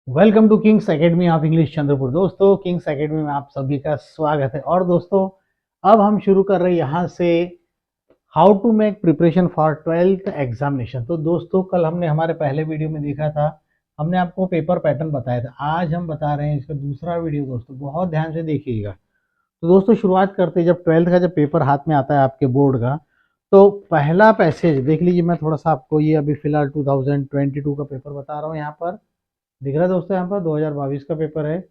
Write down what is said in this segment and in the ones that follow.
Welcome to Kings Academy of English Chandrapur. दोस्तों, Kings academy में आप सभी का स्वागत है। और दोस्तों, अब हम शुरू कर रहे हैं यहाँ से how to make preparation for 12th examination. तो दोस्तों, कल हमने हमारे पहले वीडियो में देखा था, हमने आपको पेपर पैटर्न बताया था। आज हम बता रहे हैं इसका दूसरा वीडियो। दोस्तों, बहुत ध्यान से देखिएगा। तो दोस्तों, शुरुआत करते हैं। जब 12th का जब पेपर हाथ में आता है आपके बोर्ड का, तो पहला पैसेज देख लीजिए। मैं थोड़ा सा आपको ये अभी फिलहाल 2022 का पेपर बता रहा हूँ। यहाँ पर दिख रहा है दोस्तों, यहाँ पर 2022 का पेपर है।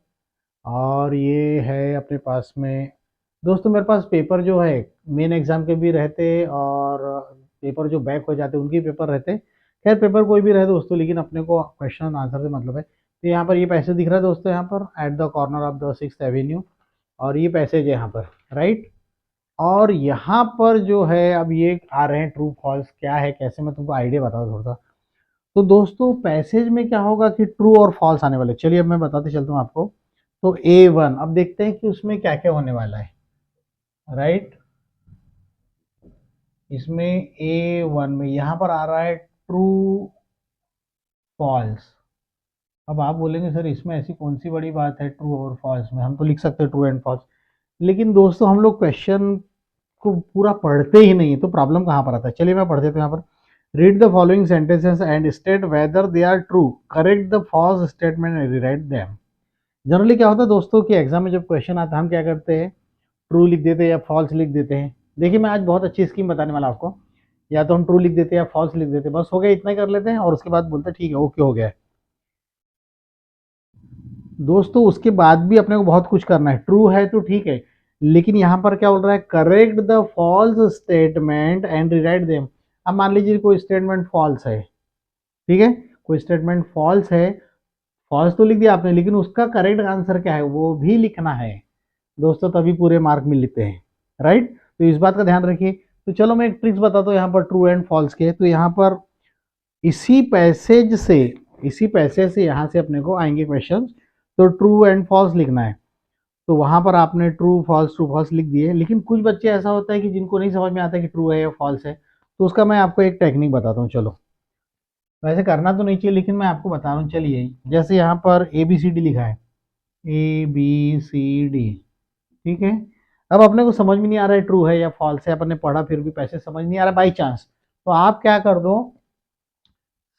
और ये है अपने पास में दोस्तों, मेरे पास पेपर जो है मेन एग्जाम के भी रहते और पेपर जो बैक हो जाते उनके पेपर रहते। खैर, पेपर कोई भी रहे दोस्तों, लेकिन अपने को क्वेश्चन आंसर से मतलब है। तो यहाँ पर ये पैसेज दिख रहा है दोस्तों, यहाँ पर at the corner of the 6th Avenue. और ये पैसेज है यहाँ पर, राइट। और यहाँ पर जो है अब ये आ रहे हैं ट्रू फॉल्स क्या है, कैसे, मैं तुमको आइडिया बताऊँ थोड़ा सा। तो दोस्तों, पैसेज में क्या होगा कि ट्रू और फॉल्स आने वाले। चलिए अब मैं बताते चलता हूँ आपको। तो A1, अब देखते हैं कि उसमें क्या क्या होने वाला है, राइट। इसमें A1 में यहाँ पर आ रहा है ट्रू फॉल्स। अब आप बोलेंगे सर इसमें ऐसी कौन सी बड़ी बात है ट्रू और फॉल्स में, हम तो लिख सकते हैं ट्रू एंड फॉल्स। लेकिन दोस्तों, हम लोग क्वेश्चन को पूरा पढ़ते ही नहीं है, तो प्रॉब्लम कहाँ पर आता है। चलिए मैं पढ़ देता हूँ यहाँ पर। Read the following sentences and state whether they are true, correct the false statement and rewrite them. Generally क्या होता है दोस्तों कि एग्जाम में जब क्वेश्चन आता है हम क्या करते हैं, ट्रू लिख देते हैं या फॉल्स लिख देते हैं। देखिए, मैं आज बहुत अच्छी स्कीम बताने वाला आपको। या तो हम ट्रू लिख देते हैं या फॉल्स लिख देते हैं, बस हो गया, इतना ही कर लेते हैं और उसके बाद बोलते हैं ठीक है, ओके हो गया है। दोस्तों, उसके बाद भी अपने को बहुत कुछ करना है। ट्रू है तो ठीक है, लेकिन यहाँ पर क्या बोल रहा है, correct the false statement and rewrite them. अब मान लीजिए कोई स्टेटमेंट फॉल्स है, ठीक है, कोई स्टेटमेंट फॉल्स है। फॉल्स तो लिख दिया आपने, लेकिन उसका करेक्ट आंसर क्या है वो भी लिखना है दोस्तों, तभी पूरे मार्क मिलते हैं, राइट। तो इस बात का ध्यान रखिए। तो चलो मैं एक ट्रिक्स बताता हूँ यहाँ पर ट्रू एंड फॉल्स के। तो यहाँ पर इसी पैसेज से इसी पैसेज से यहाँ से अपने को आएंगे क्वेश्चन। तो ट्रू एंड फॉल्स लिखना है। तो वहां पर आपने ट्रू फॉल्स लिख दिए। लेकिन कुछ बच्चे ऐसा होता है कि जिनको नहीं समझ में आता कि ट्रू है या फॉल्स है, तो उसका मैं आपको एक टेक्निक बताता हूँ। चलो, वैसे करना तो नहीं चाहिए, लेकिन मैं आपको बता रहा हूँ। चलिए, जैसे यहाँ पर ABCD लिखा है, ABCD, ठीक है। अब अपने को समझ में नहीं आ रहा है ट्रू है या फॉल्स है, अपने पढ़ा फिर भी पैसे समझ नहीं आ रहा बाई चांस, तो आप क्या कर दो,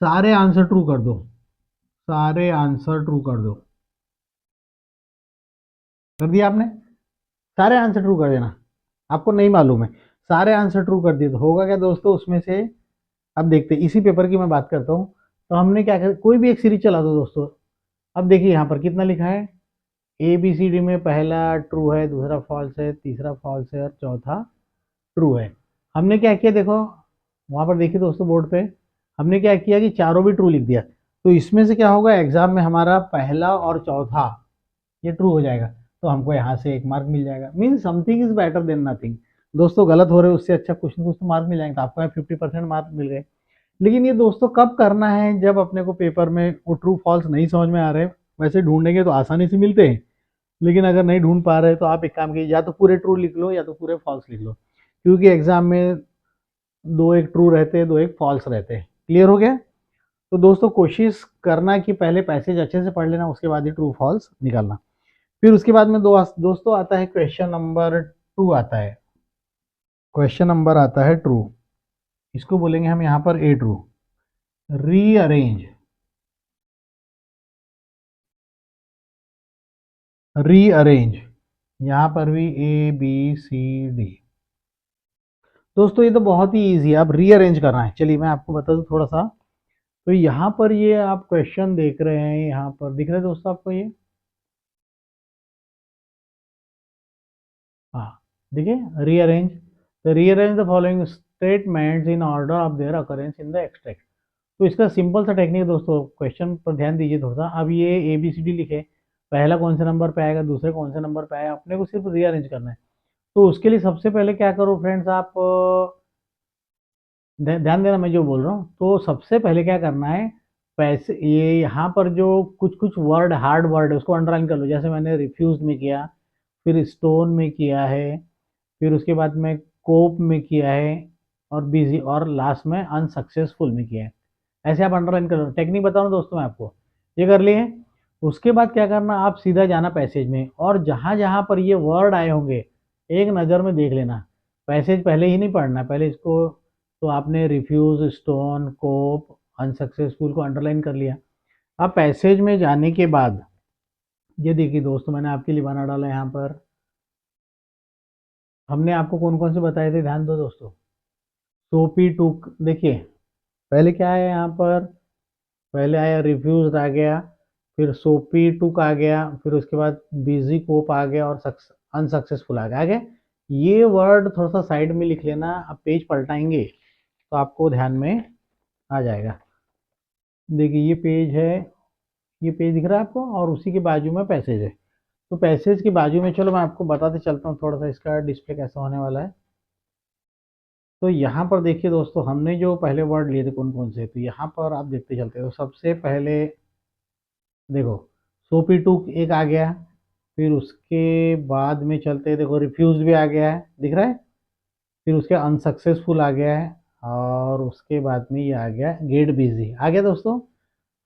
सारे आंसर ट्रू कर दो। सारे आंसर ट्रू कर दो। कर दिया आपने, सारे आंसर ट्रू कर देना। आपको नहीं मालूम है, सारे आंसर ट्रू कर दिए तो होगा क्या दोस्तों उसमें से। अब देखते हैं, इसी पेपर की मैं बात करता हूँ। तो हमने क्या कर, कोई भी एक सीरीज चला दो दोस्तों। अब देखिए यहाँ पर कितना लिखा है, ABCD में पहला ट्रू है, दूसरा फॉल्स है, तीसरा फॉल्स है और चौथा ट्रू है। हमने क्या किया देखो, वहां पर देखिए दोस्तों बोर्ड पे, हमने क्या किया कि चारों भी ट्रू लिख दिया। तो इसमें से क्या होगा, एग्जाम में हमारा पहला और चौथा ये ट्रू हो जाएगा। तो हमको यहाँ से 1 मार्क मिल जाएगा। Mean something is better than nothing. दोस्तों, गलत हो रहे उससे अच्छा कुछ ना कुछ तो मार्क मिल जाएंगे। तो आपको 50% मार्क मिल गए। लेकिन ये दोस्तों कब करना है, जब अपने को पेपर में वो ट्रू फॉल्स नहीं समझ में आ रहे। वैसे ढूंढेंगे तो आसानी से मिलते हैं, लेकिन अगर नहीं ढूंढ पा रहे तो आप एक काम कीजिए, या तो पूरे ट्रू लिख लो या तो पूरे फॉल्स लिख लो। क्योंकि एग्जाम में दो एक ट्रू रहते हैं, दो एक फॉल्स रहते हैं। क्लियर हो गया। तो दोस्तों, कोशिश करना कि पहले पैसेज अच्छे से पढ़ लेना, उसके बाद ही ट्रू फॉल्स निकालना। फिर उसके बाद में दोस्तों आता है क्वेश्चन नंबर 2 आता है। क्वेश्चन नंबर आता है ट्रू। इसको बोलेंगे हम यहाँ पर A ट्रू। रीअरेंज, रीअरेंज, यहाँ पर भी ABCD। दोस्तों, ये तो बहुत ही इजी है। अब रीअरेंज करना है, चलिए मैं आपको बता दूं थोड़ा सा। तो यहाँ पर ये आप क्वेश्चन देख रहे हैं, यहाँ पर दिख रहा है दोस्तों आपको ये, हाँ, देखिए रीअरेंज। तो rearrange the following statements in order of their occurrence in the extract. तो इसका सिंपल सा टेक्निक है दोस्तों, क्वेश्चन पर ध्यान दीजिए थोड़ा सा। अब ये ABCD लिखे, पहला कौन से नंबर पे आएगा, दूसरे कौन से नंबर पे आएगा, अपने को सिर्फ रीअरेंज करना है। तो उसके लिए सबसे पहले क्या करो फ्रेंड्स, आप ध्यान देना मैं जो बोल रहा हूँ। तो सबसे पहले क्या करना है, पैसे ये यहाँ पर जो कुछ कुछ वर्ड हार्ड वर्ड है उसको अंडरलाइन कर लो। जैसे मैंने रिफ्यूज में किया, फिर स्टोन में किया है, फिर उसके बाद में कोप में किया है, और बिजी, और लास्ट में अनसक्सेसफुल में किया है। ऐसे आप अंडरलाइन कर लो। टेक्निक बताओ ना दोस्तों मैं आपको, ये कर लिए। उसके बाद क्या करना, आप सीधा जाना पैसेज में, और जहाँ जहाँ पर ये वर्ड आए होंगे एक नज़र में देख लेना। पैसेज पहले ही नहीं पढ़ना, पहले इसको तो आपने रिफ्यूज, स्टोन, कोप, अनसक्सेसफुल को अंडरलाइन कर लिया। अब पैसेज में जाने के बाद ये देखिए दोस्तों, मैंने आपके लिए बना डाला यहाँ पर। हमने आपको कौन कौन से बताए थे, ध्यान दो दोस्तों। सोपी टूक, देखिए पहले क्या आया यहाँ पर, पहले आया रिफ्यूज आ गया, फिर सोपी टुक आ गया, फिर उसके बाद बिजी कोप आ गया, और अनसक्सेसफुल आ गया। ये वर्ड थोड़ा सा साइड में लिख लेना, अब पेज पलटाएंगे तो आपको ध्यान में आ जाएगा। देखिए ये पेज है, ये पेज दिख रहा है आपको, और उसी के बाजू में पैसेज है। तो पैसेज के बाजू में, चलो मैं आपको बताते चलता हूँ थोड़ा सा इसका डिस्प्ले कैसा होने वाला है। तो यहाँ पर देखिए दोस्तों, हमने जो पहले वर्ड लिए थे कौन कौन से, तो यहाँ पर आप देखते चलते हो। सबसे पहले देखो सोपी टूक एक आ गया, फिर उसके बाद में चलते देखो रिफ्यूज भी आ गया है, दिख रहा है। फिर उसके अनसक्सेसफुल आ गया है, और उसके बाद में ये आ गया गेट बिजी आ गया दोस्तों।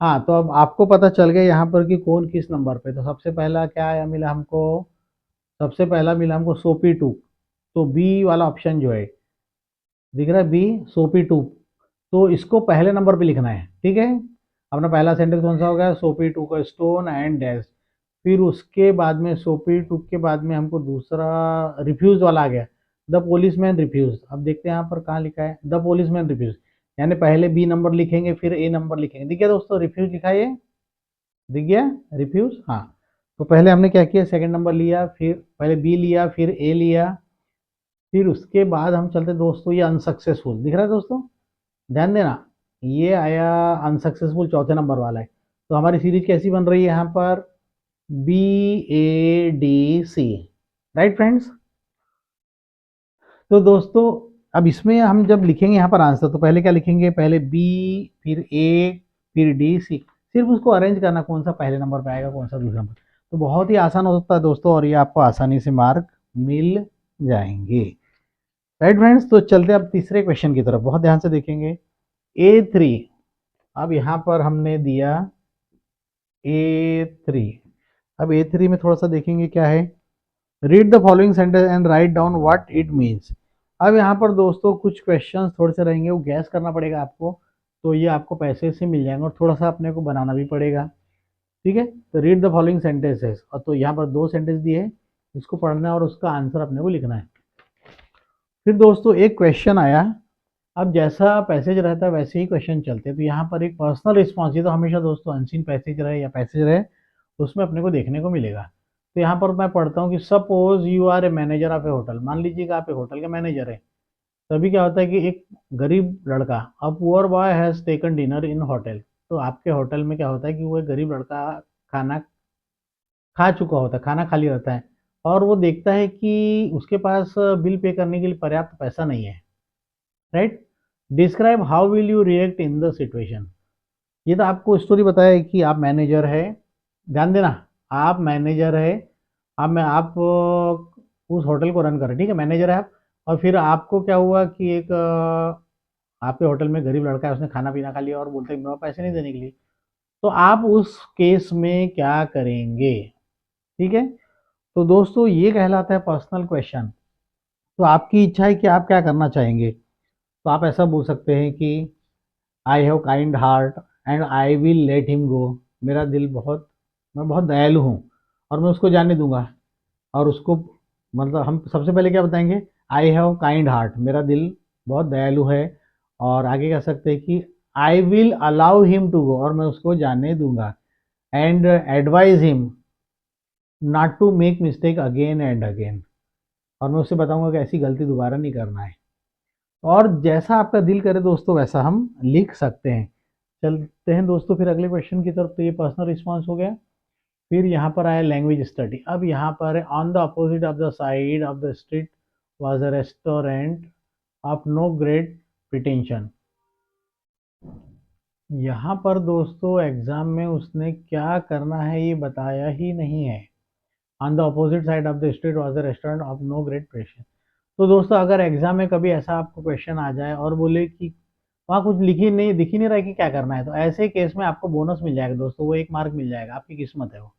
हाँ, तो अब आपको पता चल गया यहाँ पर कि कौन किस नंबर पे। तो सबसे पहला क्या आया मिला हमको, सबसे पहला मिला हमको सोपी टूक। तो बी वाला ऑप्शन जो है, दिख रहा है बी, सोपी टूक। तो इसको पहले नंबर पे लिखना है, ठीक है। अपना पहला सेंटेंस कौन सा हो गया, सोपी टूक का स्टोन एंड डैश। फिर उसके बाद में सोपी टूक के बाद में हमको दूसरा रिफ्यूज वाला आ गया, द पुलिस मैन रिफ्यूज। अब देखते हैं यहाँ पर कहाँ लिखा है, द पुलिस मैन रिफ्यूज, यानी पहले बी नंबर लिखेंगे फिर ए नंबर लिखेंगे। दिख गया दोस्तों, रिफ्यूज लिखा है ये, दिख गया रिफ्यूज। हाँ, तो पहले हमने क्या किया, सेकंड नंबर लिया, फिर पहले बी लिया, फिर ए लिया, फिर उसके बाद हम चलते दोस्तों, ये अनसक्सेसफुल दिख रहा है दोस्तों, ध्यान देना, ये आया अनसक्सेसफुल, चौथे नंबर वाला है। तो हमारी सीरीज कैसी बन रही है यहाँ पर, B A D C, right friends. तो दोस्तों अब इसमें हम जब लिखेंगे यहाँ पर आंसर, तो पहले क्या लिखेंगे, पहले बी, फिर ए, फिर डी सी। सिर्फ उसको अरेंज करना, कौन सा पहले नंबर पे आएगा, कौन सा दूसरा नंबर। तो बहुत ही आसान होता है दोस्तों, और ये आपको आसानी से मार्क मिल जाएंगे, राइट फ्रेंड्स। तो चलते अब तीसरे क्वेश्चन की तरफ, बहुत ध्यान से देखेंगे। A3, अब यहाँ पर हमने दिया A3। अब A3 में थोड़ा सा देखेंगे क्या है, read the following sentence and write down what it means. अब यहाँ पर दोस्तों कुछ क्वेश्चंस थोड़े से रहेंगे, वो गैस करना पड़ेगा आपको। तो ये आपको पैसे से मिल जाएंगे, और थोड़ा सा अपने को बनाना भी पड़ेगा, ठीक है। तो रीड द फॉलोइंग सेंटेंसेस, और तो यहाँ पर दो सेंटेंस दिए हैं, इसको पढ़ना है और उसका आंसर अपने को लिखना है। फिर दोस्तों एक क्वेश्चन आया, अब जैसा पैसेज रहता है वैसे ही क्वेश्चन चलते हैं। तो यहाँ पर एक पर्सनल रिस्पॉन्स, ये तो हमेशा दोस्तों अनसीन पैसेज रहे या पैसेज रहे, उसमें अपने को देखने को मिलेगा। तो यहाँ पर मैं पढ़ता हूँ कि suppose you are a manager of a hotel, मान लीजिए कि आप एक होटल के मैनेजर है। तभी क्या होता है कि एक गरीब लड़का, a poor boy has taken dinner in hotel. तो आपके होटल में क्या होता है कि वो एक गरीब लड़का खाना खा चुका होता है, खाना खाली रहता है, और वो देखता है कि उसके पास बिल पे करने के लिए पर्याप्त पैसा नहीं है, right. Describe how will you react in the situation. ये तो आपको स्टोरी बताया है कि आप मैनेजर है, ध्यान देना, आप मैनेजर है। अब मैं आप उस होटल को रन कर रहे, ठीक है, मैनेजर है आप। और फिर आपको क्या हुआ कि एक आपके होटल में गरीब लड़का है, उसने खाना पीना खा लिया और बोलते हैं मेरे पास पैसे नहीं देने के लिए। तो आप उस केस में क्या करेंगे, ठीक है। तो दोस्तों ये कहलाता है पर्सनल क्वेश्चन। तो आपकी इच्छा है कि आप क्या करना चाहेंगे। तो आप ऐसा बोल सकते हैं कि I have kind heart and I will let him go. मेरा दिल बहुत, मैं बहुत दयालु हूँ और मैं उसको जाने दूंगा। और उसको, मतलब हम सबसे पहले क्या बताएंगे, आई हैव काइंड हार्ट, मेरा दिल बहुत दयालु है। और आगे कह सकते हैं कि I will allow him to go, और मैं उसको जाने दूंगा। And advise him not to make mistake again and again, और मैं उसे बताऊंगा कि ऐसी गलती दोबारा नहीं करना है। और जैसा आपका दिल करे दोस्तों वैसा हम लिख सकते हैं। चलते हैं दोस्तों फिर अगले क्वेश्चन की तरफ। तो ये पर्सनल रिस्पॉन्स हो गया। फिर यहाँ पर आया लैंग्वेज स्टडी। अब यहाँ पर on the opposite of the side of the street was a restaurant of no great pretension. यहाँ पर दोस्तों एग्जाम में उसने क्या करना है ये बताया ही नहीं है। On the opposite side of the street was a restaurant of no great pretension. तो दोस्तों अगर एग्जाम में कभी ऐसा आपको क्वेश्चन आ जाए और बोले कि वहाँ कुछ लिखी नहीं, दिख ही नहीं रहा है कि क्या करना है, तो ऐसे केस में आपको बोनस मिल जाएगा दोस्तों, वो 1 मार्क मिल जाएगा, आपकी किस्मत है वो।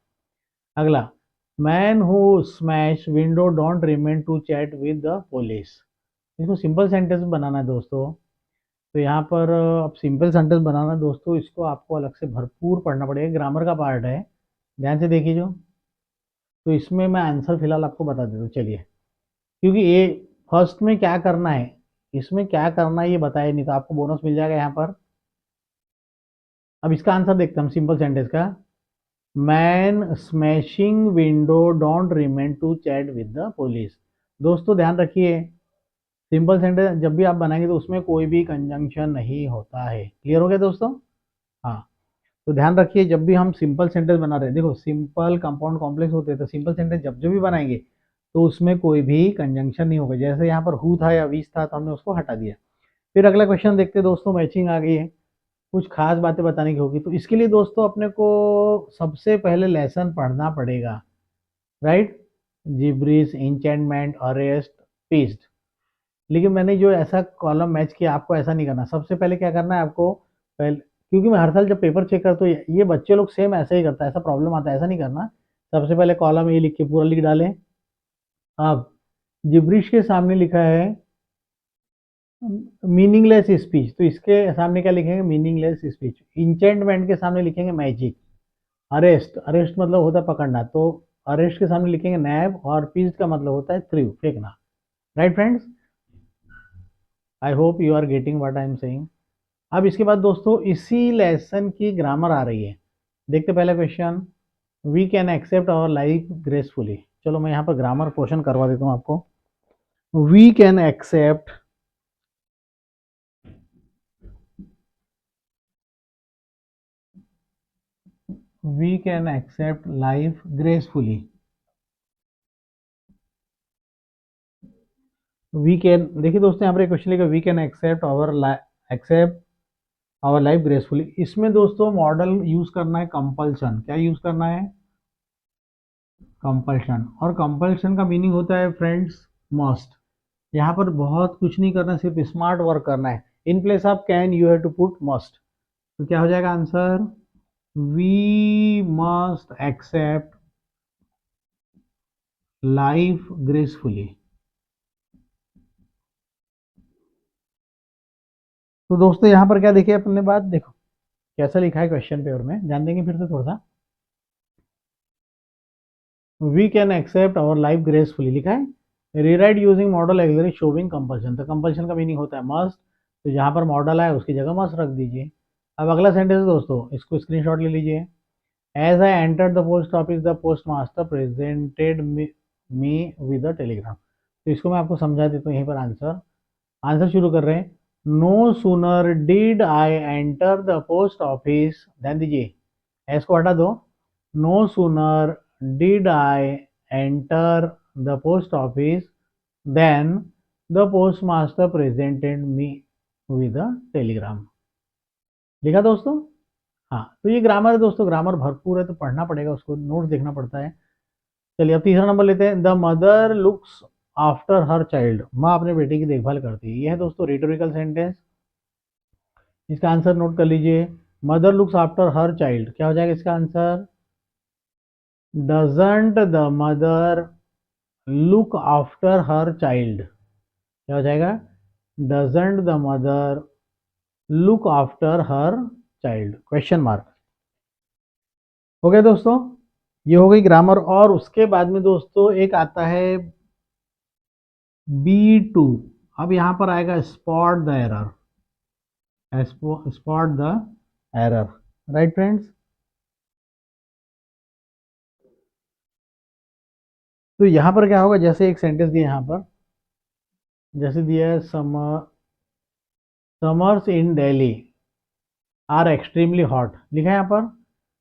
अगला, man who smash window don't remain to chat with the police. इसको सिंपल सेंटेंस बनाना है दोस्तों। तो यहाँ पर अब सिंपल सेंटेंस बनाना है दोस्तों, इसको आपको अलग से भरपूर पढ़ना पड़ेगा, ग्रामर का पार्ट है, ध्यान से देखिए जो। तो इसमें मैं आंसर फिलहाल आपको बता देता हूँ, चलिए, क्योंकि ये फर्स्ट में क्या करना है, इसमें क्या करना है ये बताया नहीं, तो आपको बोनस मिल जाएगा यहाँ पर। अब इसका आंसर देखते हैं हम सिंपल सेंटेंस का। Man smashing window don't remain to chat with the police. दोस्तों ध्यान रखिए, सिंपल सेंटेंस जब भी आप बनाएंगे तो उसमें कोई भी कंजंक्शन नहीं होता है। क्लियर हो गया दोस्तों? हाँ, तो ध्यान रखिए, जब भी हम सिंपल सेंटेंस बना रहे हैं, देखो सिंपल, कंपाउंड, कॉम्प्लेक्स होते हैं, तो सिंपल सेंटेंस जब जब भी बनाएंगे तो उसमें कोई भी कंजंक्शन नहीं होगा। जैसे यहाँ पर हु था या विच था, तो हमने उसको हटा दिया। फिर अगला क्वेश्चन देखते हैं दोस्तों, मैचिंग आ गई है, कुछ खास बातें बताने की होगी, तो इसके लिए दोस्तों अपने को सबसे पहले लेसन पढ़ना पड़ेगा, right? Gibberish, enchantment, arrest, pissed. लेकिन मैंने जो ऐसा कॉलम मैच किया, आपको ऐसा नहीं करना। सबसे पहले क्या करना है आपको, पहले, क्योंकि मैं हर साल जब पेपर चेक करता हूँ ये बच्चे लोग सेम ऐसा ही करता है, ऐसा प्रॉब्लम आता है, ऐसा नहीं करना। सबसे पहले कॉलम ये लिख के पूरा लिख डालें। अब जिब्रिश के सामने लिखा है मीनिंगलेस स्पीच, तो इसके सामने क्या लिखेंगे, मीनिंगलेस स्पीच। इंचेंटमेंट के सामने लिखेंगे मैजिक। अरेस्ट, अरेस्ट मतलब होता है पकड़ना, तो अरेस्ट के सामने लिखेंगे नैब, और पीस का मतलब होता है थ्रू, फेंकना। Right friends, I hope you are getting what I am saying. अब इसके बाद दोस्तों इसी लेसन की ग्रामर आ रही है। देखते पहला question, we can accept our life gracefully. चलो मैं यहाँ पर ग्रामर पोर्शन करवा देता हूँ आपको। We can accept we can accept life gracefully. We can, देखिए दोस्तों यहाँ पर क्वेश्चन लिखा, we can accept our life gracefully. इसमें दोस्तों मॉडल यूज करना है कंपल्शन। क्या यूज करना है? कंपल्शन। और कंपल्शन का मीनिंग होता है फ्रेंड्स मस्ट। यहाँ पर बहुत कुछ नहीं करना, सिर्फ स्मार्ट वर्क करना है। In place of can you have to put must. तो क्या हो जाएगा answer, we must accept life gracefully. तो दोस्तों यहाँ पर क्या देखिए अपने बात, देखो कैसा लिखा है क्वेश्चन पेपर में, ध्यान देंगे फिर से थोड़ा सा। We can accept our life gracefully लिखा है, rewrite using modal auxiliary showing compulsion. तो कंपल्शन का मीनिंग होता है मस्ट, तो जहाँ पर मॉडल आए उसकी जगह मस्ट रख दीजिए। अब अगला सेंटेंस दोस्तों, इसको स्क्रीनशॉट ले लीजिए। As I enter the post office the post master presented me with a telegram. तो इसको मैं आपको समझा देता हूँ यहीं पर। आंसर आंसर शुरू कर रहे हैं। No sooner did I enter the post office, ध्यान दीजिए, एस को हटा दो। No sooner did I enter the post office then the post master presented me with a telegram. लिखा दोस्तों? हाँ, तो ये ग्रामर है दोस्तों, ग्रामर भरपूर है, तो पढ़ना पड़ेगा, उसको नोट्स देखना पड़ता है। चलिए अब तीसरा नंबर लेते हैं। The mother looks after her child. माँ अपने बेटे की देखभाल करती है। यह है दोस्तों रिटोरिकल सेंटेंस। इसका आंसर नोट कर लीजिए। Mother looks after her child, क्या हो जाएगा इसका answer? Doesn't the mother look after her child, क्या हो जाएगा? Doesn't the mother look after her child, question mark. हो गया दोस्तों, ये हो गई ग्रामर। और उसके बाद में दोस्तों एक आता है B2। अब यहां पर आएगा spot the error, spot the error. Right friends, तो यहां पर क्या होगा, जैसे एक सेंटेंस दिया यहां पर, जैसे दिया है summers in Delhi are extremely hot, लिखा है यहाँ पर।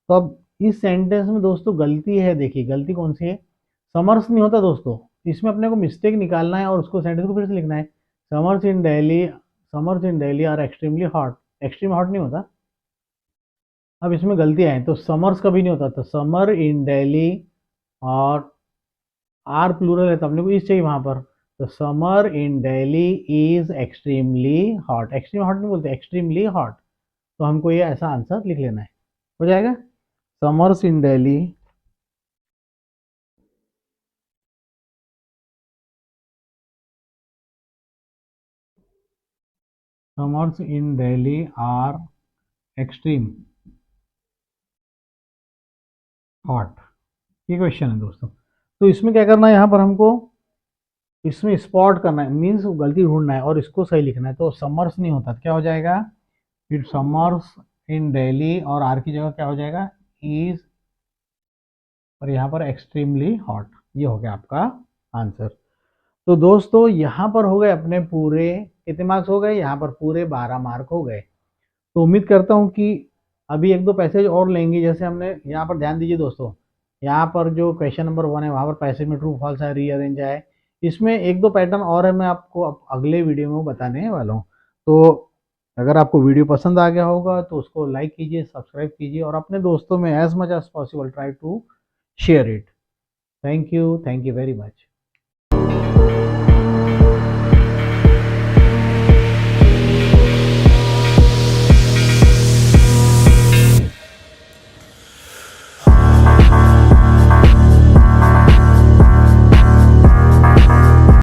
तो अब इस सेंटेंस में दोस्तों गलती है, देखिए गलती कौन सी है। समर्स नहीं होता दोस्तों, इसमें अपने को मिस्टेक निकालना है और उसको सेंटेंस को फिर से लिखना है। Summers in Delhi are extremely hot, extreme hot नहीं होता। अब इसमें गलतियां हैं, तो समर्स कभी नहीं होता, तो समर इन दिल्ली, और आर प्लूरल है तो अपने को इस चाहिए वहां पर। तो summer in Delhi is extremely hot, extreme hot नहीं बोलते, एक्सट्रीमली हॉट। तो हमको ये ऐसा आंसर लिख लेना है, हो जाएगा। Summers in Delhi summers in Delhi are extreme hot, ये क्वेश्चन है दोस्तों। तो इसमें क्या करना है, यहाँ पर हमको इसमें स्पॉट करना है, मीन्स गलती ढूंढना है और इसको सही लिखना है। तो समर्स नहीं होता तो क्या हो जाएगा, इट समर्स इन दिल्ली, और आर की जगह क्या हो जाएगा, इज, और यहाँ पर एक्सट्रीमली हॉट। ये हो गया आपका आंसर। तो दोस्तों यहाँ पर हो गए अपने पूरे कितने मार्क्स हो गए, यहाँ पर पूरे 12 मार्क हो गए। तो उम्मीद करता हूँ कि अभी एक दो पैसेज और लेंगे। जैसे हमने यहाँ पर ध्यान दीजिए दोस्तों, यहाँ पर जो क्वेश्चन नंबर 1 है वहाँ पर पैसेज में ट्रू फॉल्स है, रीअरेंज है, इसमें एक दो पैटर्न और है, मैं आपको अगले वीडियो में बताने वाला हूँ। तो अगर आपको वीडियो पसंद आ गया होगा तो उसको लाइक कीजिए, सब्सक्राइब कीजिए, और अपने दोस्तों में as much as possible try to share it. Thank you very much.